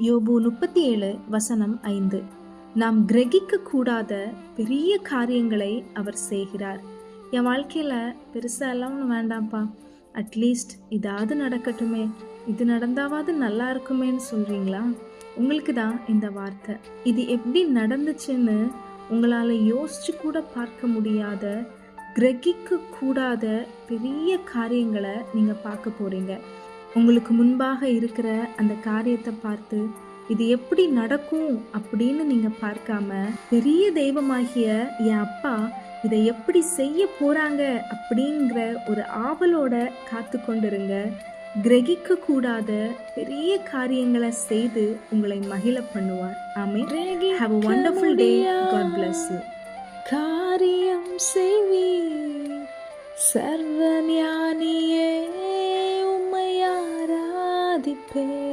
யோபு 37:5. நாம் கிரகிக்க கூடாத பெரிய காரியங்களை அவர் செய்கிறார். என் வாழ்க்கையில பெருசா எல்லாம் ஒன்றும் வேண்டாம்ப்பா, அட்லீஸ்ட் இதாவது நடக்கட்டுமே, இது நடந்தாவது நல்லா இருக்குமேன்னு சொல்றீங்களா? உங்களுக்கு தான் இந்த வார்த்தை. இது எப்படி நடந்துச்சுன்னு உங்களால யோசிச்சு கூட பார்க்க முடியாத, கிரகிக்க கூடாத பெரிய காரியங்களை நீங்க பார்க்க போறீங்க. உங்களுக்கு முன்பாக இருக்கிற அந்த காரியத்தை பார்த்து இது எப்படி நடக்கும் அப்படின்னு நீங்க பார்க்காம, பெரிய தெய்வமாகிய என் அப்பா இதை எப்படி செய்ய போறாங்க அப்படிங்கிற ஒரு ஆவலோட காத்து கொண்டிருங்க. கிரகிக்க கூடாத பெரிய காரியங்களை செய்து உங்களை மகிழ பண்ணுவார். ஆமென். Have a wonderful day. God bless you. காரியம் செய்வீர் சர்வ ஞானியே, உம்மை ஆராதிப்பேன்.